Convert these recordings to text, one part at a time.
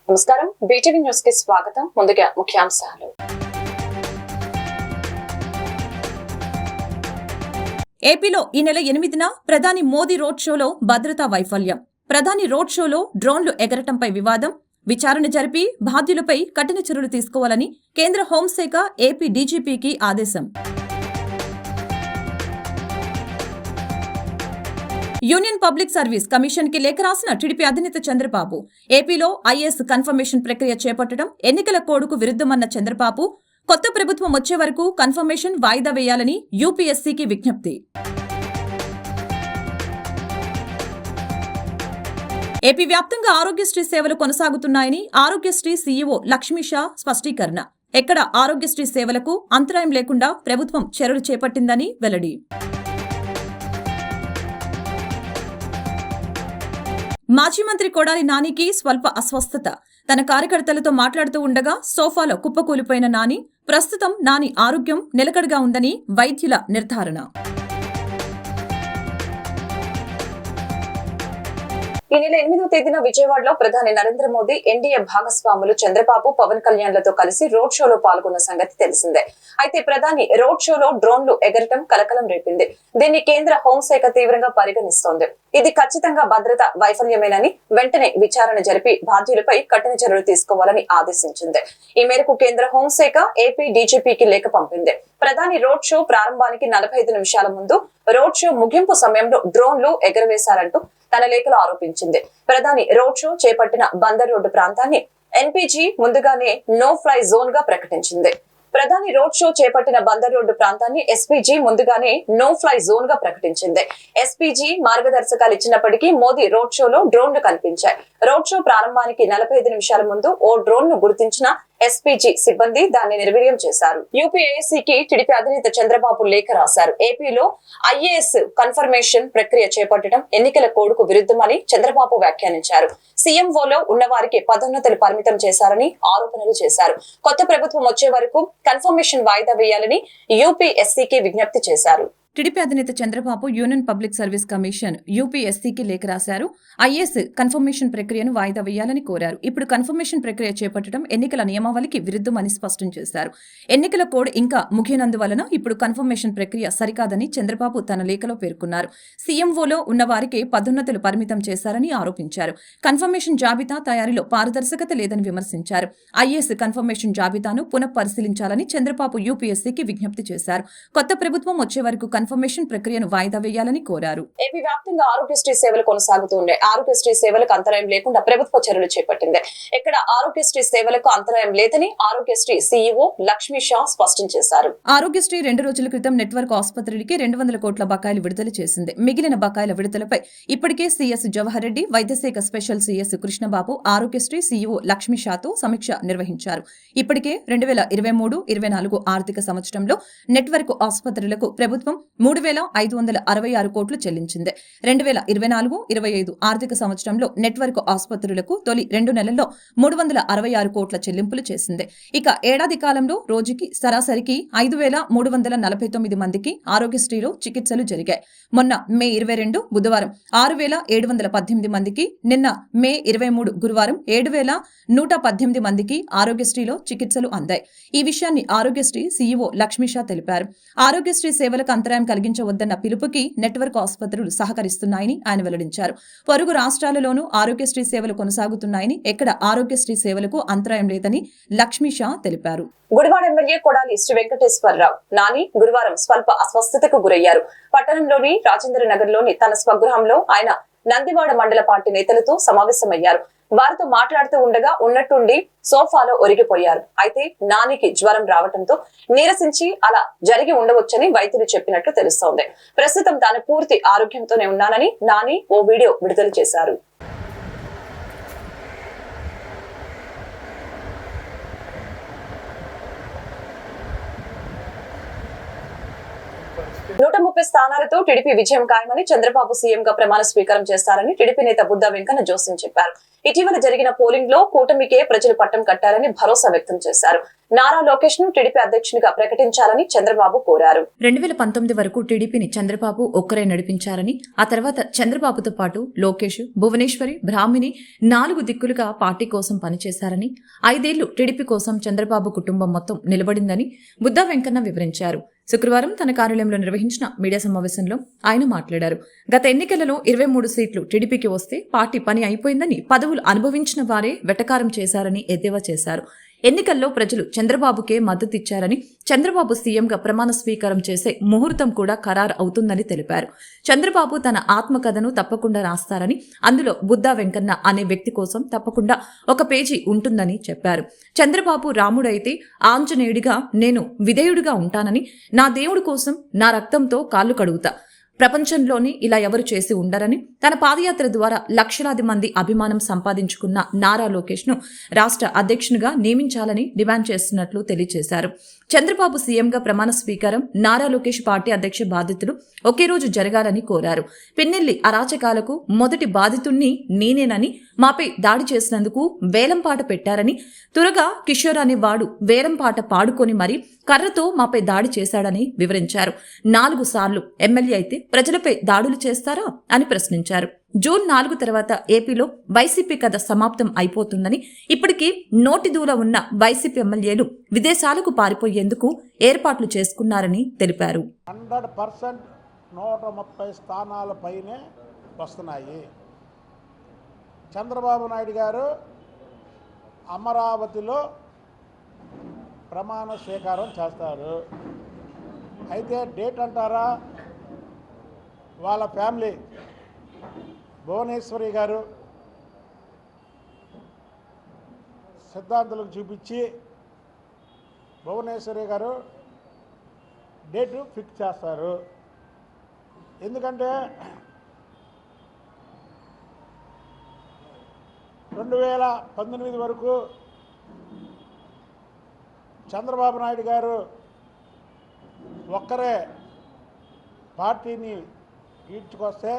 నమస్కారం, BTV news కి స్వాగతం. ముందుగా ముఖ్యాంశాలు. ఏపీలో ఈ నెల 8న ప్రధాని మోదీ రోడ్ షోలో భద్రతా వైఫల్యం. ప్రధాని రోడ్ షోలో డ్రోన్లు ఎగరటంపై వివాదం. విచారణ జరిపి బాధ్యులపై కఠిన చర్యలు తీసుకోవాలని కేంద్ర హోంశాఖ ఏపీ డీజీపీకి ఆదేశం. యూనియన్ పబ్లిక్ సర్వీస్ కమిషన్ కి లేఖ రాసిన టీడీపీ అధినేత చంద్రబాబు. ఏపీలో ఐఏఎస్ కన్ఫర్మేషన్ ప్రక్రియ చేపట్టడం ఎన్నికల కోడ్కు విరుద్ధమన్న చంద్రబాబు, కొత్త ప్రభుత్వం వచ్చే వరకు కన్ఫర్మేషన్ వాయిదా వేయాలని యూపీఎస్సీకి విజ్ఞప్తి. ఏపీ వ్యాప్తంగా ఆరోగ్యశ్రీ సేవలు కొనసాగుతున్నాయని ఆరోగ్యశ్రీ సీఈఓ లక్ష్మీషా స్పష్టీకరణ. ఎక్కడ ఆరోగ్యశ్రీ సేవలకు అంతరాయం లేకుండా ప్రభుత్వం చర్యలు చేపట్టిందని వెల్లడి. మాజీ మంత్రి కొడాలి నానికి స్వల్ప అస్వస్థత. తన కార్యకర్తలతో మాట్లాడుతూ ఉండగా సోఫాలో కుప్పకూలిపోయిన నాని. ప్రస్తుతం నాని ఆరోగ్యం నిలకడగా ఉందని వైద్యుల నిర్ధారణ. ఈ నెల 8వ తేదీన విజయవాడలో ప్రధాని నరేంద్ర మోదీ, ఎన్డీఏ భాగస్వాములు చంద్రబాబు, పవన్ కళ్యాణ్లతో కలిసి రోడ్ షోలో పాల్గొన్న సంగతి తెలిసిందే. అయితే ప్రధాని రోడ్ షోలో డ్రోన్లు ఎగరటం కలకలం రేపింది. దీన్ని కేంద్ర హోంశాఖ తీవ్రంగా పరిగణిస్తోంది. ఇది ఖచ్చితంగా భద్రత వైఫల్యమేనని వెంటనే విచారణ జరిపి బాధ్యులపై కఠిన చర్యలు తీసుకోవాలని ఆదేశించింది. ఈ మేరకు కేంద్ర హోంశాఖ ఏపీ డీజీపీకి లేఖ పంపింది. ప్రధాని రోడ్ షో ప్రారంభానికి 45 నిమిషాల ముందు రోడ్ షో ముగింపు సమయంలో డ్రోన్లు ఎగరవేశారంటూ తన లేఖలో ఆరోపించింది. ప్రధాని రోడ్ షో చేపట్టిన బందర్ రోడ్డు ప్రాంతాన్ని ఎన్పీజీ ముందుగానే నో ఫ్లై జోన్ గా ప్రకటించింది. ప్రధాని రోడ్ షో చేపట్టిన బందర్ రోడ్డు ప్రాంతాన్ని ఎస్పీజీ ముందుగానే నో ఫ్లై జోన్ గా ప్రకటించింది. ఎస్పీజీ మార్గదర్శకాలు ఇచ్చినప్పటికీ మోదీ రోడ్ షోలో డ్రోన్లు కనిపించాయి. రోడ్ షో ప్రారంభానికి 45 నిమిషాల ముందు ఓ డ్రోన్ ను గుర్తించిన ఎస్పీజీ సిబ్బంది దాన్ని నిర్వీర్యం చేశారు. యూపీఏసీకి టీడీపీ అధినేత చంద్రబాబు లేఖ రాశారు. ఏపీలో ఐఏఎస్ కన్ఫర్మేషన్ ప్రక్రియ చేపట్టడం ఎన్నికల కోడ్కు విరుద్ధమని చంద్రబాబు వ్యాఖ్యానించారు. సీఎంఓలో ఉన్న వారికి పదోన్నతులు పరిమితం చేశారని ఆరోపణలు చేశారు. కొత్త ప్రభుత్వం వచ్చే వరకు కన్ఫర్మేషన్ వాయిదా వేయాలని యూపీఎస్సీకి విజ్ఞప్తి చేశారు. టీడీపీ అధినేత Chandrababu union public service commission యూపీఎస్సీకి లేఖ రాశారు. ఐఏఎస్ కన్ఫర్మేషన్ ప్రక్రియను వాయిదా వేయాలని కోరారు. ఇప్పుడు కన్ఫర్మేషన్ ప్రక్రియ చేపట్టడం ఎన్నికల నియమావళికి విరుద్ధమని స్పష్టం చేశారు. ఎన్నికల కోడ్ ఇంకా ముగియనందువలన ఇప్పుడు కన్ఫర్మేషన్ ప్రక్రియ సరికాదని చంద్రబాబు తన లేఖలో పేర్కొన్నారు. సీఎంఓలో ఉన్న వారికి పదోన్నతులు పరిమితం చేశారని ఆరోపించారు. కన్ఫర్మేషన్ జాబితా తయారీలో పారదర్శకత లేదని విమర్శించారు. ఐఏఎస్ కన్ఫర్మేషన్ జాబితాను పునఃపరిశీలించాలని చంద్రబాబు యూపీఎస్సీకి విజ్ఞప్తి చేశారు. కొత్త ప్రభుత్వం వచ్చే వరకు కన్ఫర్మేషన్ ప్రక్రియను వాయిదా వేయాలని కోరారు. ఏపీ వ్యాప్తంగా ఆరోగ్యశ్రీ సేవలు కొనసాగుతుండే ఆరోగ్యశ్రీ సేవలకు అంతరాయం లేకుండా ప్రభుత్వ చర్యలు చేపట్టింది. ఇక్కడ ఆరోగ్యశ్రీ సేవలకు అంతరాయం లేదని ఆరోగ్యశ్రీ సీఈఓ లక్ష్మీషా స్పష్టం చేశారు. ఆరోగ్యశ్రీ 2 రోజుల క్రితం నెట్వర్క్ ఆసుపత్రులకి 200 కోట్ల బకాయిలు విడుదల చేసింది. మిగిలిన బకాయిల విడుదలపై ఇప్పటికే సీఎస్ జవహర్ రెడ్డి, వైద్యశాఖ special CS Krishnababu Aarogyasri CEO లక్ష్మీషాతో సమీక్ష నిర్వహించారు. ఇప్పటికే 2023-24 ఆర్థిక సంవత్సరంలో నెట్వర్క్ ఆసుపత్రులకు ప్రభుత్వం 3,566 కోట్లు చెల్లించింది. 2024-25 ఆర్థిక సంవత్సరంలో నెట్వర్క్ ఆసుపత్రులకు తొలి 2 నెలల్లో 366 కోట్ల చెల్లింపులు చేసింది. ఇక ఏడాది కాలంలో రోజుకి సరాసరికి 5,349 మందికి ఆరోగ్యశ్రీలో చికిత్సలు జరిగాయి. మొన్న మే 22 బుధవారం 6,718 మందికి, నిన్న మే 23 గురువారం 7,118 మందికి ఆరోగ్యశ్రీలో చికిత్సలు అందాయి. ఈ విషయాన్ని ఆరోగ్యశ్రీ సీఈఓ లక్ష్మీషా తెలిపారు. ఆరోగ్యశ్రీ సేవలకు అంతరాయం కలిగించవద్దన్న పిలుపుకి నెట్వర్క్ ఆసుపత్రులు సహకరిస్తున్నాయని ఆయన వెల్లడించారు. పొరుగు రాష్ట్రాలలోనూ ఆరోగ్యశ్రీ సేవలు కొనసాగుతున్నాయని, ఎక్కడ ఆరోగ్యశ్రీ సేవలకు అంతరాయం లేదని లక్ష్మీషా తెలిపారు. గుడివాడ ఎమ్మెల్యే కొడాలి శ్రీ వెంకటేశ్వరరావు నాని గురువారం స్వల్ప అస్వస్థతకు గురయ్యారు. పట్టణంలోని రాజేంద్ర నగర్ లోని తన స్వగృహంలో ఆయన నందివాడ మండల పార్టీ నేతలతో సమావేశమయ్యారు. వారితో మాట్లాడుతూ ఉండగా ఉన్నట్టుండి సోఫాలో ఒరిగిపోయారు. అయితే నానికి జ్వరం రావడంతో నీరసించి అలా జరిగి ఉండవచ్చని వైద్యులు చెప్పినట్లు తెలుస్తోంది. ప్రస్తుతం తాను పూర్తి ఆరోగ్యంతోనే ఉన్నానని నాని ఓ వీడియో విడుదల చేశారు. 130 స్థానాలతో టీడీపీ విజయం ఖాయమని చంద్రబాబు సీఎంగా ప్రమాణ స్వీకారం చేస్తారని టీడీపీ నేత బుద్ధా వెంకన్న జోస్యం చెప్పారు. ఇటీవల జరిగిన పోలింగ్ లో కూటమికే ప్రజలు పట్టం కట్టారని భరోసా వ్యక్తం చేశారు. నారా లోకేష్ ను టీడీపీ అధ్యక్షునిగా ప్రకటించాలని చంద్రబాబు కోరారు. 2019 వరకు టీడీపీని చంద్రబాబు ఒక్కరే నడిపించారని, ఆ తర్వాత చంద్రబాబుతో పాటు లోకేష్, భువనేశ్వరి, బ్రాహ్మిణి 4 దిక్కులుగా పార్టీ కోసం పనిచేశారని, 5 ఏళ్లు టీడీపీ కోసం చంద్రబాబు కుటుంబం మొత్తం నిలబడిందని బుద్దా వెంకన్న వివరించారు. శుక్రవారం తన కార్యాలయంలో నిర్వహించిన మీడియా సమావేశంలో ఆయన మాట్లాడారు. గత ఎన్నికలలో 23 సీట్లు టీడీపీకి వస్తే పార్టీ పని అయిపోయిందని, పదవులు అనుభవించిన వారే వెటకారం చేశారని ఎద్దేవా చేశారు. ఎన్నికల్లో ప్రజలు చంద్రబాబుకే మద్దతిచ్చారని, చంద్రబాబు సీఎంగా ప్రమాణ స్వీకారం చేసే ముహూర్తం కూడా ఖరారు అవుతుందని తెలిపారు. చంద్రబాబు తన ఆత్మకథను తప్పకుండా రాస్తారని, అందులో బుద్దా వెంకన్న అనే వ్యక్తి కోసం తప్పకుండా ఒక పేజీ ఉంటుందని చెప్పారు. చంద్రబాబు రాముడైతే ఆంజనేయుడిగా నేను విధేయుడిగా ఉంటానని, నా దేవుడి కోసం నా రక్తంతో కాళ్ళు కడుగుతా, ప్రపంచంలోని ఇలా ఎవరు చేసి ఉండరని, తన పాదయాత్ర ద్వారా లక్షలాది మంది అభిమానం సంపాదించుకున్న నారా లోకేష్ ను రాష్ట్ర అధ్యక్షునిగా నియమించాలని డిమాండ్ చేస్తున్నట్లు తెలియజేశారు. చంద్రబాబు సీఎంగా ప్రమాణ స్వీకారం, నారా లోకేష్ పార్టీ అధ్యక్ష బాధ్యతలు ఒకే రోజు జరగాలని కోరారు. పిన్నెల్లి అరాచకాలకు మొదటి బాధితుణ్ణి నేనేనని, మాపై దాడి చేసినందుకు వేలంపాట పెట్టారని, తురగా కిషోర్ అనే వాడు వేలంపాట పాడుకొని మరీ కర్రతో మాపై దాడి చేశాడని వివరించారు. 4 సార్లు ఎమ్మెల్యే అయితే ప్రజలపై దాడులు చేస్తారా అని ప్రశ్నించారు. జూన్ 4 తర్వాత ఏపీలో వైసీపీ కథ సమాప్తం అయిపోతుందని, ఇప్పటికీ నోటిదూల ఉన్న వైసీపీ ఎమ్మెల్యేలు విదేశాలకు పారిపోయేందుకు ఏర్పాట్లు చేసుకున్నారని తెలిపారు. 100% 130 స్థానాల పైనే వస్తున్నాయి. చంద్రబాబు నాయుడు గారు అమరావతిలో ప్రమాణ స్వీకారం చేస్తారు. అయితే డేట్ అంటారా, వాళ్ళ ఫ్యామిలీ భువనేశ్వరి గారు సిద్ధాంతులకు చూపించి భువనేశ్వరి గారు డేటు ఫిక్స్ చేస్తారు. ఎందుకంటే 2019 వరకు చంద్రబాబు నాయుడు గారు ఒక్కరే పార్టీని ఈడ్చుకొస్తే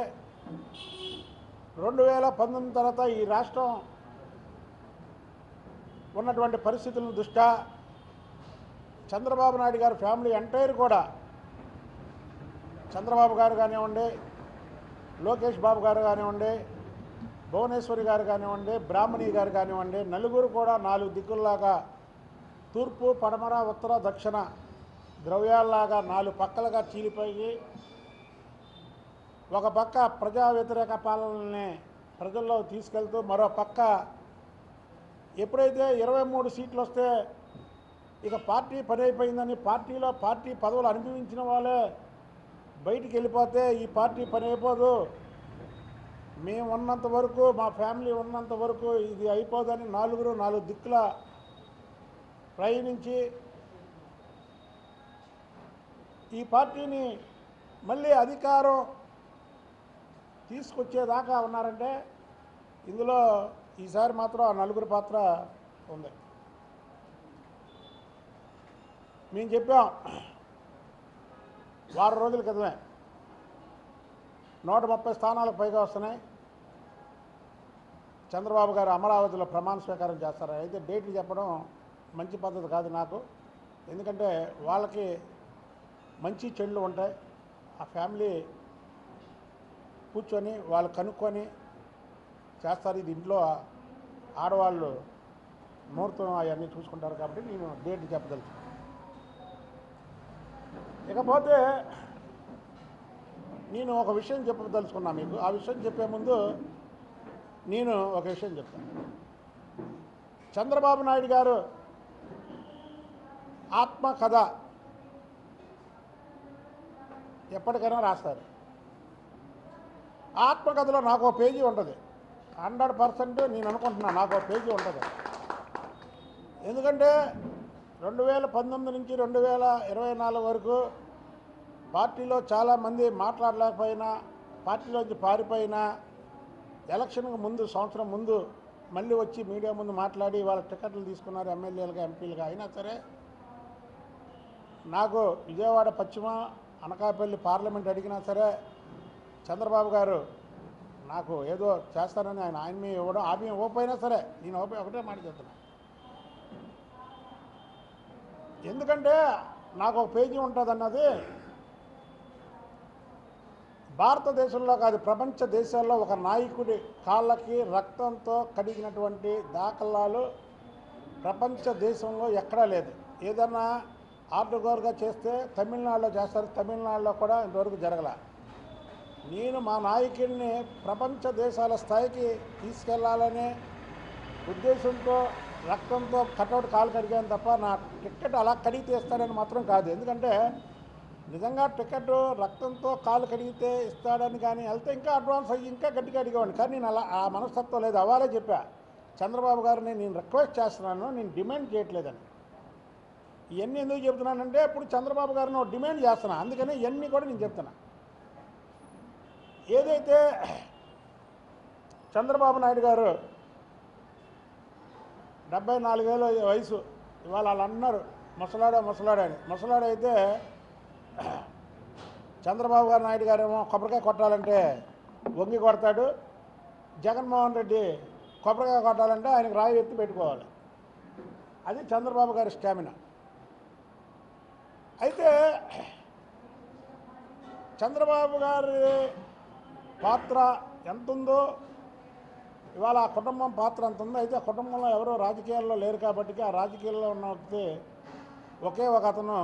2019 తర్వాత ఈ రాష్ట్రం ఉన్నటువంటి పరిస్థితులను దృష్ట్యా చంద్రబాబు నాయుడు గారి ఫ్యామిలీ ఎంటైర్ కూడా, చంద్రబాబు గారు కానివ్వండి, లోకేష్ బాబు గారు కానివ్వండి, భువనేశ్వరి గారు కానివ్వండి, బ్రాహ్మణి గారు కానివ్వండి, నలుగురు కూడా 4 దిక్కుల్లాగా తూర్పు, పడమర, ఉత్తర, దక్షిణ ద్రవ్యాల్లాగా 4 పక్కలుగా చీలిపోయి, ఒక పక్క ప్రజా వ్యతిరేక పాలనని ప్రజల్లో తీసుకెళ్తూ, మరో పక్క ఎప్పుడైతే 23 సీట్లు వస్తే ఇక పార్టీ పని అయిపోయిందని, పార్టీలో పార్టీ పదవులు అనుభవించిన వాళ్ళే బయటికి వెళ్ళిపోతే ఈ పార్టీ పని అయిపోదు, మేము ఉన్నంత వరకు, మా ఫ్యామిలీ ఉన్నంత వరకు ఇది అయిపోదని 4 దిక్కుల ప్రయాణించి ఈ పార్టీని మళ్ళీ అధికారం తీసుకొచ్చేదాకా ఉన్నారంటే ఇందులో ఈసారి మాత్రం ఆ 4 పాత్ర ఉంది. మేము చెప్పాం వారం రోజుల క్రితమే 130 స్థానాలకు పైగా వస్తున్నాయి, చంద్రబాబు గారు అమరావతిలో ప్రమాణ స్వీకారం చేస్తారు. అయితే డేట్లు చెప్పడం మంచి పద్ధతి కాదు నాకు, ఎందుకంటే వాళ్ళకి మంచి చెడులు ఉంటాయి. ఆ ఫ్యామిలీ కూర్చొని వాళ్ళు కనుక్కొని చేస్తారు. ఇది ఇంట్లో ఆడవాళ్ళు ముహూర్తం అవన్నీ చూసుకుంటారు కాబట్టి నేను డేట్ చెప్పదలుచు. ఇకపోతే నేను ఒక విషయం చెప్పదలుచుకున్నా మీకు. ఆ విషయం చెప్పే ముందు నేను ఒక విషయం చెప్తాను. చంద్రబాబు నాయుడు గారు ఆత్మకథ ఎప్పటికైనా రాస్తారు. ఆత్మకథలో నాకు ఒక పేజీ ఉంటుంది. 100% నేను అనుకుంటున్నాను నాకు ఒక పేజీ ఉంటుంది. ఎందుకంటే 2019 నుంచి 2024 వరకు పార్టీలో చాలామంది మాట్లాడలేకపోయినా, పార్టీలోంచి పారిపోయినా, ఎలక్షన్కు ముందు సంవత్సరం ముందు మళ్ళీ వచ్చి మీడియా ముందు మాట్లాడి వాళ్ళ టికెట్లు తీసుకున్నారు ఎమ్మెల్యేలుగా, ఎంపీలుగా. అయినా సరే నాకు విజయవాడ పశ్చిమ, అనకాపల్లి పార్లమెంట్ అడిగినా సరే చంద్రబాబు గారు నాకు ఏదో చేస్తానని ఆయన మీ ఇవ్వడం, ఆమె ఇవ్వకపోయినా సరే నేను ఒకటే మాట చెప్తున్నా. ఎందుకంటే నాకు ఒక పేజీ ఉంటుంది అన్నది భారతదేశంలో కాదు ప్రపంచ దేశాల్లో ఒక నాయకుడి కాళ్ళకి రక్తంతో కడిగినటువంటి దాఖలాలు ప్రపంచ దేశంలో ఎక్కడా లేదు. ఏదన్నా ఆర్డర్గా చేస్తే తమిళనాడులో చేస్తారు, తమిళనాడులో కూడా ఇంతవరకు జరగల. నేను మా నాయకుడిని ప్రపంచ దేశాల స్థాయికి తీసుకెళ్లాలనే ఉద్దేశంతో రక్తంతో కటౌట్ కాలు కడిగాను తప్ప నా టికెట్ అలా కడిగితే ఇస్తాడని మాత్రం కాదు. ఎందుకంటే నిజంగా టికెట్ రక్తంతో కాలు కడిగితే ఇస్తాడని కానీ వెళ్తే ఇంకా అడ్వాన్స్ అయ్యి ఇంకా గట్టిగా అడిగేవాడిని. కానీ నేను అలా ఆ మనస్తత్వం లేదు. అవాలే చెప్పా చంద్రబాబు గారిని నేను రిక్వెస్ట్ చేస్తున్నాను, నేను డిమాండ్ చేయట్లేదని. ఇవన్నీ ఎందుకు చెప్తున్నానంటే ఇప్పుడు చంద్రబాబు గారిని డిమాండ్ చేస్తున్నా, అందుకని ఇవన్నీ కూడా నేను చెప్తున్నా. ఏదైతే చంద్రబాబు నాయుడు గారు 74 ఏళ్ళ వయసు, ఇవాళ వాళ్ళు అన్నారు ముసలాడని. ముసలాడైతే చంద్రబాబు గారు నాయుడు గారేమో కొబ్బరికాయ కొట్టాలంటే వంగి కొడతాడు, జగన్మోహన్ రెడ్డి కొబ్బరికాయ కొట్టాలంటే ఆయనకు రాయి ఎత్తి పెట్టుకోవాలి. అది చంద్రబాబు గారి స్టామినా. అయితే చంద్రబాబు గారి పాత్ర ఎంత ఉందో ఇవాళ ఆ కుటుంబం పాత్ర ఎంత ఉందో. అయితే ఆ కుటుంబంలో ఎవరో రాజకీయాల్లో లేరు కాబట్టి ఆ రాజకీయాల్లో ఉన్న వ్యక్తి ఒకే ఒక అతను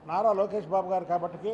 నారా లోకేష్ బాబు గారు కాబట్టి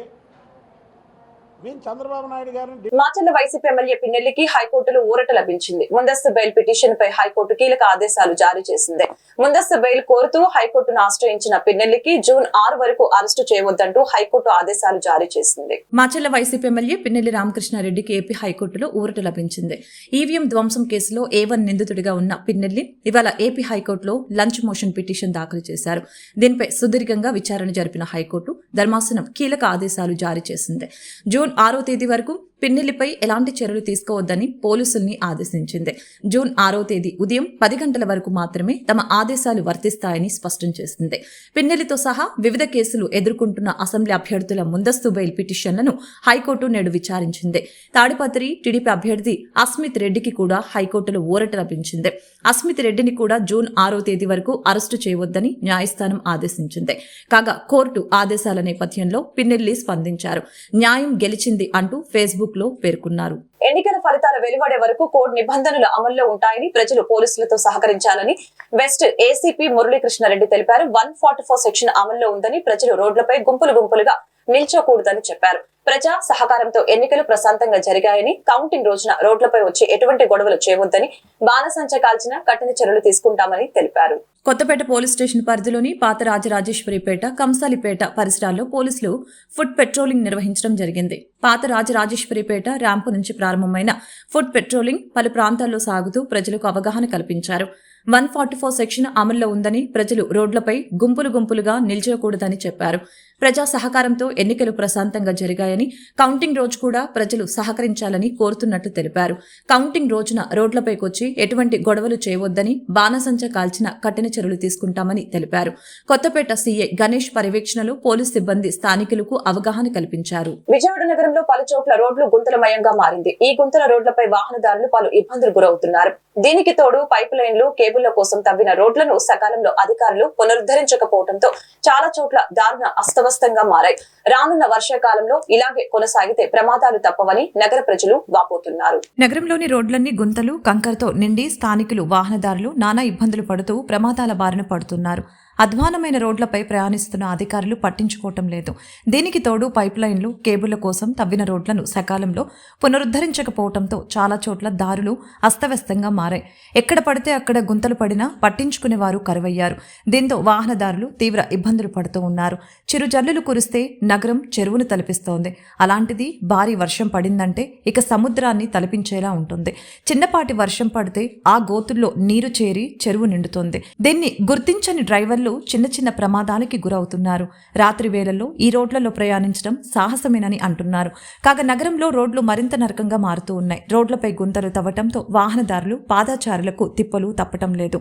మేము చంద్రబాబు నాయుడు గారిని మాచర్ల వైసీపీ ఎమ్మెల్యే పిన్నెల్లికి హైకోర్టులో ఊరట లభించింది. ముందస్తు బెయిల్ పిటిషన్ పై హైకోర్టు కీలక ఆదేశాలు జారీ చేసింది. ముందస్తు బెయిల్ కోరుతూ హైకోర్టును ఆశ్రయించిన పిన్నెల్లికి జూన్ 6 వరకు అరెస్టు చేయవద్దంటూ హైకోర్టు ఆదేశాలు జారీ చేసింది. మాచర్ల వైసీపీ ఎమ్మెల్యే పిన్నెల్లి రామకృష్ణారెడ్డికి ఏపీ హైకోర్టులో ఊరట లభించింది. ఈవీఎం ధ్వంసం కేసులో A1 నిందితుడిగా ఉన్న పిన్నెల్లి ఇవాళ ఏపీ హైకోర్టులో లంచ్ మోషన్ పిటిషన్ దాఖలు చేశారు. దీనిపై సుదీర్ఘంగా విచారణ జరిపిన హైకోర్టు ధర్మాసనం కీలక ఆదేశాలు జారీ చేసింది. జూన్ 6వ తేదీ వరకు పిన్నెల్లిపై ఎలాంటి చర్యలు తీసుకోవద్దని పోలీసుల్ని ఆదేశించింది. జూన్ 6వ తేదీ ఉదయం 10 గంటల వరకు మాత్రమే తమ ఆదేశాలు వర్తిస్తాయని స్పష్టం చేసింది. పిన్నెల్లితో సహా వివిధ కేసులు ఎదుర్కొంటున్న అసెంబ్లీ అభ్యర్థుల ముందస్తు బెయిల్ పిటిషన్లను హైకోర్టు నేడు విచారించింది. తాడిపత్రి టీడీపీ అభ్యర్థి అస్మిత్ రెడ్డికి కూడా హైకోర్టులో ఊరట లభించింది. అస్మిత్ రెడ్డిని కూడా జూన్ 6వ తేదీ వరకు అరెస్టు చేయవద్దని న్యాయస్థానం ఆదేశించింది. కాగా కోర్టు ఆదేశాల నేపథ్యంలో పిన్నెల్లి స్పందించారు. న్యాయం గెలిచింది అంటూ ఫేస్బుక్ లో పేర్కొన్నారు. ఎన్నికల ఫలితాల వెలువడే వరకు కోడ్ నిబంధనలు అమల్లో ఉంటాయని ప్రజలు పోలీసులతో సహకరించాలని వెస్ట్ ఏసీపీ మురళీకృష్ణారెడ్డి తెలిపారు. 144 సెక్షన్ అమల్లో ఉందని ప్రజలు రోడ్లపై గుంపులుగా నిల్చోకూడదని చెప్పారు. ప్రజా సహకారంతో ఎన్నికలు ప్రశాంతంగా జరిగాయని, కౌంటింగ్ రోజున రోడ్లపై వచ్చి ఎటువంటి గొడవలు చేయవద్దని, బాణసంచ కాల్చిన కఠిన చర్యలు తీసుకుంటామని తెలిపారు. కొత్తపేట పోలీస్ స్టేషన్ పరిధిలోని పాత రాజరాజేశ్వరిపేట, కంసాలిపేట పరిసరాల్లో పోలీసులు ఫుడ్ పెట్రోలింగ్ నిర్వహించడం జరిగింది. పాత రాజరాజేశ్వరిపేట ర్యాంపు నుంచి ప్రారంభమైన ఫుడ్ పెట్రోలింగ్ పలు ప్రాంతాల్లో సాగుతూ ప్రజలకు అవగాహన కల్పించారు. 144 సెక్షన్ అమల్లో ఉందని, ప్రజలు రోడ్లపై గుంపులుగా నిల్చోకూడదని చెప్పారు. ప్రజా సహకారంతో ఎన్నికలు ప్రశాంతంగా జరిగాయని, కౌంటింగ్ రోజు కూడా ప్రజలు సహకరించాలని కోరుతున్నట్టు తెలిపారు. కౌంటింగ్ రోజున రోడ్లపైకొచ్చి ఎటువంటి గొడవలు చేయవద్దని, బాణసంచ కాల్చిన కఠిన చర్యలు తీసుకుంటామని తెలిపారు. కొత్తపేట సీఐ గణేష్ పర్యవేక్షణలో పోలీస్ సిబ్బంది స్థానికులకు అవగాహన కల్పించారు. విజయవాడ నగరంలో పలు చోట్ల రోడ్లు గుంతలమయంగా మారింది. ఈ గుంతల రోడ్లపై వాహనదారులు పలు ఇబ్బందులు గురవుతున్నారు. దీనికి తోడు పైప్ లైన్లు, కేబుళ్ల కోసం తవ్విన రోడ్లను సకాలంలో అధికారులు పునరుద్ధరించకపోవడంతో చాలా చోట్ల దారుణ అస్తవ్యస్తంగా మారాయి. రానున్న వర్షాకాలంలో ఇలాగే కొనసాగితే ప్రమాదాలు తప్పవని నగర ప్రజలు వాపోతున్నారు. నగరంలోని రోడ్లన్నీ గుంతలు, కంకరతో నిండి స్థానికులు, వాహనదారులు నానా ఇబ్బందులు పడుతూ ప్రమాదాల బారిన పడుతున్నారు. అధ్వానమైన రోడ్లపై ప్రయాణిస్తున్న అధికారులు పట్టించుకోవటం లేదు. దీనికి తోడు పైప్ లైన్లు, కేబుళ్ల కోసం తవ్విన రోడ్లను సకాలంలో పునరుద్ధరించకపోవడంతో చాలా చోట్ల దారులు అస్తవ్యస్తంగా మారాయి. ఎక్కడ పడితే అక్కడ గుంతలు పడినా పట్టించుకునేవారు కరువయ్యారు. దీంతో వాహనదారులు తీవ్ర ఇబ్బందులు పడుతూ ఉన్నారు. చిరుజల్లులు కురిస్తే నగరం చెరువును తలపిస్తోంది. అలాంటిది భారీ వర్షం పడిందంటే ఇక సముద్రాన్ని తలపించేలా ఉంటుంది. చిన్నపాటి వర్షం పడితే ఆ గోతుల్లో నీరు చేరి చెరువు నిండుతోంది. దీన్ని గుర్తించని డ్రైవర్లు చిన్న ప్రమాదాలకి గురవుతున్నారు. రాత్రి వేళల్లో ఈ రోడ్లలో ప్రయాణించడం సాహసమేనని అంటున్నారు. కాగా నగరంలో రోడ్లు మరింత నరకంగా మారుతూ ఉన్నాయి. రోడ్లపై గుంతలు తవ్వటంతో వాహనదారులు, పాదచారులకు తిప్పలు తప్పటం లేదు.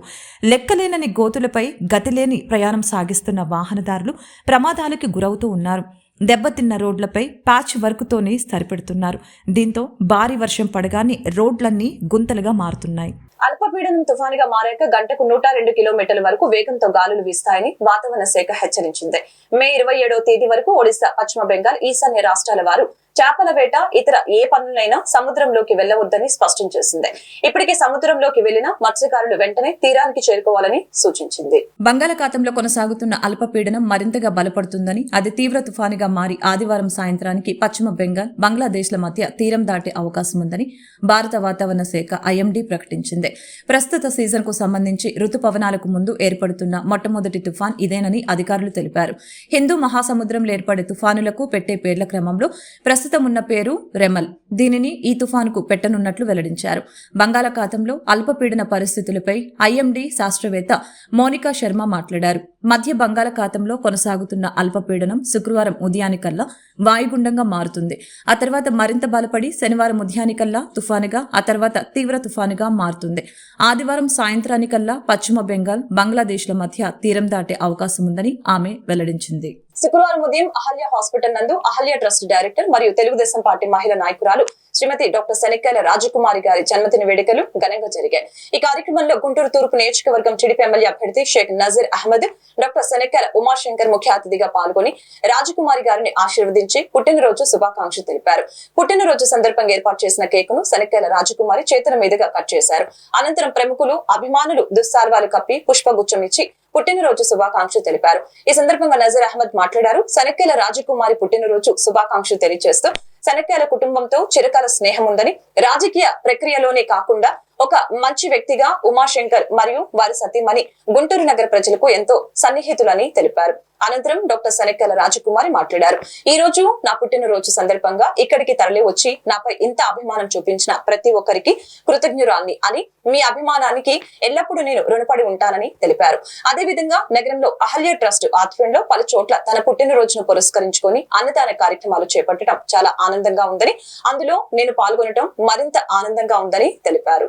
లెక్కలేనని గోతులపై గతిలేని ప్రయాణం సాగిస్తున్న వాహనదారులు ప్రమాదాలకి గురవుతూ ఉన్నారు. దెబ్బతిన్న రోడ్లపై ప్యాచ్ వర్క్తోనే సరిపెడుతున్నారు. దీంతో భారీ వర్షం పడగానే రోడ్లన్నీ గుంతలుగా మారుతున్నాయి. అల్పపీడనం తుఫానుగా మారాక గంటకు 102 కిలోమీటర్ల వరకు వేగంతో గాలులు వీస్తాయని వాతావరణ శాఖ హెచ్చరించింది. మే 27వ తేదీ వరకు ఒడిశా, పశ్చిమ బెంగాల్, ఈశాన్య రాష్ట్రాల వారు చేపల వేట, ఇతర ఏ పనులైనా సముద్రంలోకి వెళ్లవద్దని స్పష్టం చేసింది. ఇప్పటికే సముద్రంలోకి వెళ్లిన మత్స్యకారులు వెంటనే తీరానికి చేరుకోవాలని సూచించింది. బంగాళాఖాతంలో కొనసాగుతున్న అల్పపీడనం మరింతగా బలపడుతుందని, అది తీవ్ర తుఫానుగా మారి ఆదివారం సాయంత్రానికి పశ్చిమ బెంగాల్, బంగ్లాదేశ్ల మధ్య తీరం దాటే అవకాశం ఉందని భారత వాతావరణ శాఖ ఐఎండీ ప్రకటించింది. ప్రస్తుత సీజన్ కు సంబంధించి రుతుపవనాలకు ముందు ఏర్పడుతున్న మొట్టమొదటి తుఫాన్ ఇదేనని అధికారులు తెలిపారు. హిందూ మహాసముద్రంలో ఏర్పడే తుఫానులకు పెట్టే పేర్ల క్రమంలో ప్రస్తుతం ఉన్న పేరు రెమల్. దీనిని ఈ తుఫానుకు పెట్టనున్నట్లు వెల్లడించారు. బంగాళాఖాతంలో అల్పపీడన పరిస్థితులపై ఐఎండీ శాస్త్రవేత్త మోనికా శర్మ మాట్లాడారు. మధ్య బంగాళాఖాతంలో కొనసాగుతున్న అల్పపీడనం శుక్రవారం ఉదయానికల్లా వాయుగుండంగా మారుతుంది. ఆ తర్వాత మరింత బలపడి శనివారం ఉదయానికల్లా తుఫానుగా, ఆ తర్వాత తీవ్ర తుఫానుగా మారుతుంది. ఆదివారం సాయంత్రానికల్లా పశ్చిమ బెంగాల్, బంగ్లాదేశ్ల మధ్య తీరం దాటే అవకాశం ఉందని ఆమె వెల్లడించింది. శుక్రవారం ఉదయం అహల్య హాస్పిటల్ నందు అహల్య ట్రస్ట్ డైరెక్టర్ మరియు తెలుగుదేశం పార్టీ మహిళా నాయకురాలు శ్రీమతి డాక్టర్ శనక్కాయల రాజకుమారి గారి జన్మదిన వేడుకలు ఘనంగా జరిగాయి. ఈ కార్యక్రమంలో గుంటూరు తూర్పు నియోజకవర్గం టీడీపీ ఎమ్మెల్యే అభ్యర్థి షేక్ నజీర్ అహ్మద్, డాక్టర్ శనక్కాయల ఉమాశంకర్ ముఖ్య అతిథిగా పాల్గొని రాజకుమారి గారిని ఆశీర్వదించి పుట్టినరోజు శుభాకాంక్షలు తెలిపారు. పుట్టినరోజు సందర్భంగా ఏర్పాటు చేసిన కేకును శనక్కాయల రాజకుమారి చేతుల మీదుగా కట్ చేశారు. అనంతరం ప్రముఖులు, అభిమానులు దుస్సాల్వాలు కప్పి పుష్పగుచ్చం ఇచ్చి పుట్టినరోజు శుభాకాంక్షలు తెలిపారు. ఈ సందర్భంగా నజీర్ అహ్మద్ మాట్లాడారు. శనక్కాయల రాజకుమారి పుట్టినరోజు శుభాకాంక్షలు తెలియజేస్తూ శనక్కాయల కుటుంబంతో చిరకాల స్నేహం ఉందని, రాజకీయ ప్రక్రియలోనే కాకుండా ఒక మంచి వ్యక్తిగా ఉమాశంకర్ మరియు వారి సతీమణి గుంటూరు నగర ప్రజలకు ఎంతో సన్నిహితులని తెలిపారు. అనంతరం డాక్టర్ శనక్కాయల రాజకుమారి మాట్లాడారు. ఈ రోజు నా పుట్టినరోజు సందర్భంగా ఇక్కడికి తరలి వచ్చి నాపై ఇంత అభిమానం చూపించిన ప్రతి ఒక్కరికి కృతజ్ఞురాల్ని అని, మీ అభిమానానికి ఎల్లప్పుడూ నేను రుణపడి ఉంటానని తెలిపారు. అదేవిధంగా నగరంలో అహల్య ట్రస్ట్ ఆధ్వర్యంలో పలు చోట్ల తన పుట్టినరోజును పురస్కరించుకొని అన్నదాన కార్యక్రమాలు చేపట్టడం చాలా ఆనందంగా ఉందని, అందులో నేను పాల్గొనడం మరింత ఆనందంగా ఉందని తెలిపారు.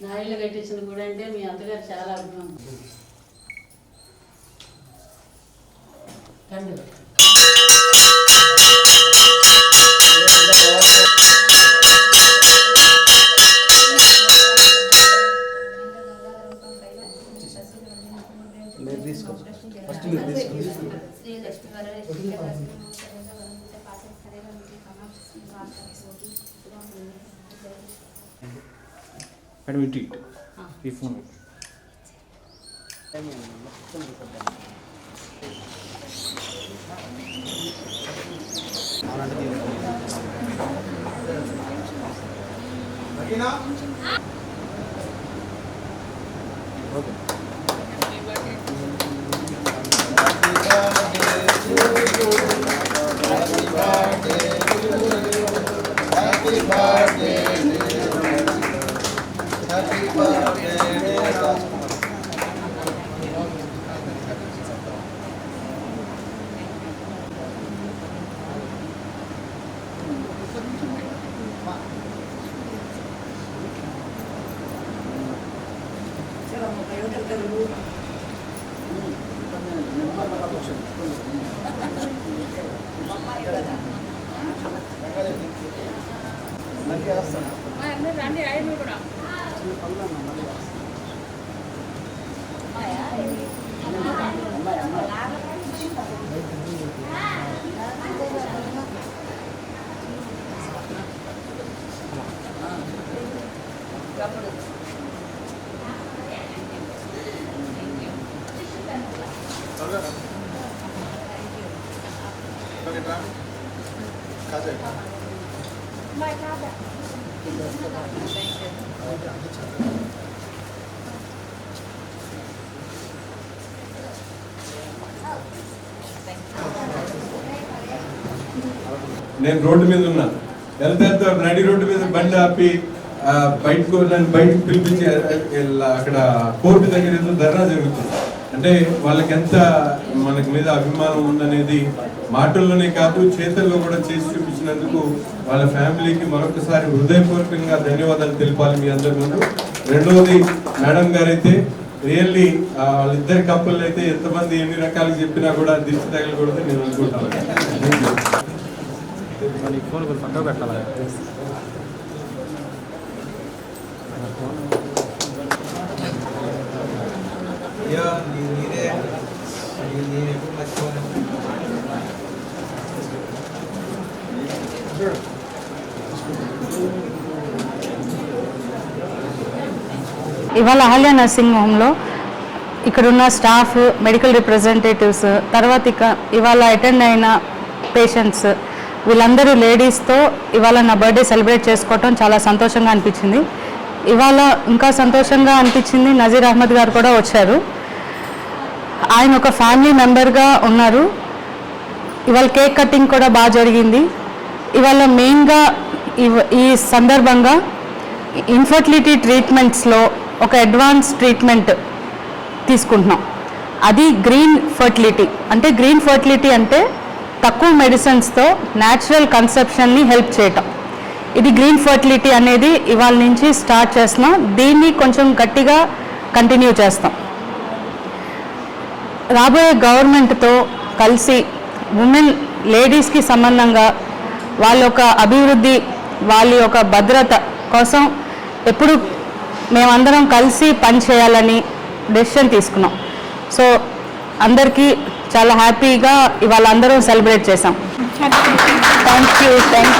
నా ఇల్లు కట్టించిన గుడి అంటే మీ అత్తగారు చాలా అభిమానం. మేడం ఇటు ఈ ఫోన్ నేను రోడ్డు మీద ఉన్నా, వెళ్తే నడి రోడ్డు మీద బండి ఆపి బయటకు నన్ను బయటకు పిలిపించి అక్కడ కోర్టు దగ్గర ఏదో ధర్నా జరుగుతుంది. అంటే వాళ్ళకి ఎంత మనకి మీద అభిమానం ఉందనేది మాటల్లోనే కాదు చేతల్లో కూడా చేసి చూపించినందుకు వాళ్ళ ఫ్యామిలీకి మరొకసారి హృదయపూర్వకంగా ధన్యవాదాలు తెలిపాలి మీ అందరి ముందు. రెండవది మేడం గారైతే రియల్లీ వాళ్ళిద్దరి కప్పులు అయితే ఎంతమంది ఎన్ని రకాలు చెప్పినా కూడా దిష్టి తగలకూడదు నేను అనుకుంటాను. ఇవాళ అహల్య నర్సింగ్ హోమ్లో ఇక్కడున్న స్టాఫ్, మెడికల్ రిప్రజెంటేటివ్స్, తర్వాత ఇవాళ అటెండ్ అయిన పేషెంట్స్ వీళ్ళందరూ లేడీస్తో ఇవాళ నా బర్త్డే సెలబ్రేట్ చేసుకోవటం చాలా సంతోషంగా అనిపించింది. ఇవాళ ఇంకా సంతోషంగా అనిపించింది, నజీర్ అహ్మద్ గారు కూడా వచ్చారు. ఆయన ఒక ఫ్యామిలీ మెంబర్గా ఉన్నారు. ఇవాళ కేక్ కటింగ్ కూడా బాగా జరిగింది. ఇవాళ మెయిన్గా ఈ సందర్భంగా ఇన్ఫర్టిలిటీ ట్రీట్మెంట్స్లో ఒక అడ్వాన్స్ ట్రీట్మెంట్ తీసుకుంటున్నాం. అది గ్రీన్ ఫర్టిలిటీ. అంటే గ్రీన్ ఫర్టిలిటీ అంటే తక్కువ మెడిసిన్స్తో న్యాచురల్ కన్సెప్షన్ని హెల్ప్ చేయటం. ఇది గ్రీన్ ఫర్టిలిటీ అనేది ఇవాళ నుంచి స్టార్ట్ చేస్తున్నాం. దీన్ని కొంచెం గట్టిగా కంటిన్యూ చేస్తాం. రాబోయే గవర్నమెంట్తో కలిసి లేడీస్కి సంబంధంగా వాళ్ళ యొక్క అభివృద్ధి, వాళ్ళ యొక్క భద్రత కోసం ఎప్పుడు మేమందరం కలిసి పనిచేయాలని డెసిషన్ తీసుకున్నాం. సో అందరికీ చాలా హ్యాపీగా ఇవాళ అందరం సెలబ్రేట్ చేసాం. థ్యాంక్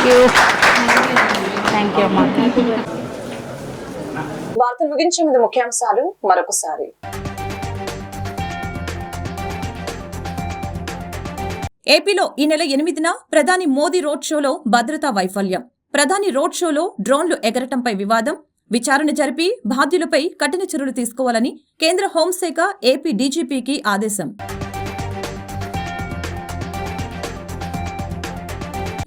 యూ అమ్మా. వార్తలు ముగించే ముందు ముఖ్యాంశాలు మరొకసారి. ఏపీలో ఈ నెల 8న ప్రధాని మోదీ రోడ్ షోలో భద్రతా వైఫల్యం. ప్రధాని రోడ్ షోలో డ్రోన్లు ఎగరటంపై వివాదం. విచారణ జరిపి బాధ్యులపై కఠిన చర్యలు తీసుకోవాలని కేంద్ర హోంశాఖ ఏపీ డీజీపీకి ఆదేశం.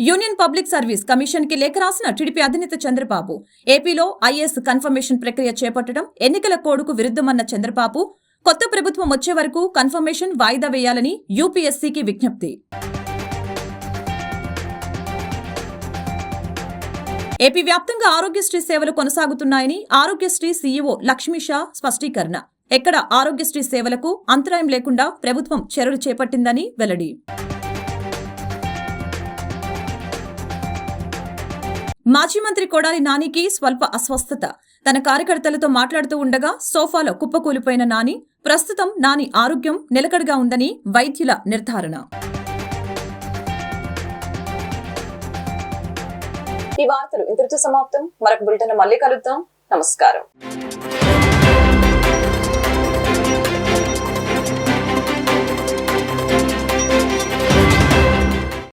యూనియన్ పబ్లిక్ సర్వీస్ కమిషన్ కి లేఖ రాసిన టీడీపీ అధినేత చంద్రబాబు. ఏపీలో ఐఏఎస్ కన్ఫర్మేషన్ ప్రక్రియ చేపట్టడం ఎన్నికల కోడ్కు విరుద్ధమన్న చంద్రబాబు, కొత్త ప్రభుత్వం వచ్చే వరకు కన్ఫర్మేషన్ వాయిదా వేయాలని యూపీఎస్సీకి విజ్ఞప్తి. ఏపీ వ్యాప్తంగా ఆరోగ్యశ్రీ సేవలు కొనసాగుతున్నాయని ఆరోగ్యశ్రీ సీఈఓ లక్ష్మీషా స్పష్టీకరణ. ఎక్కడ ఆరోగ్యశ్రీ సేవలకు అంతరాయం లేకుండా ప్రభుత్వం చర్యలు చేపట్టిందని వెల్లడి. మాజీ మంత్రి కొడాలి నానికి స్వల్ప అస్వస్థత. తన కార్యకర్తలతో మాట్లాడుతూ ఉండగా సోఫాలో కుప్పకూలిపోయిన నాని. ప్రస్తుతం నాని ఆరోగ్యం నిలకడగా ఉందని వైద్యుల నిర్ధారణ. ఈ వార్తలు ఇంతటితో సమాప్తం. మరొక బులెటిన్ మళ్ళీ కలుద్దాం. నమస్కారం.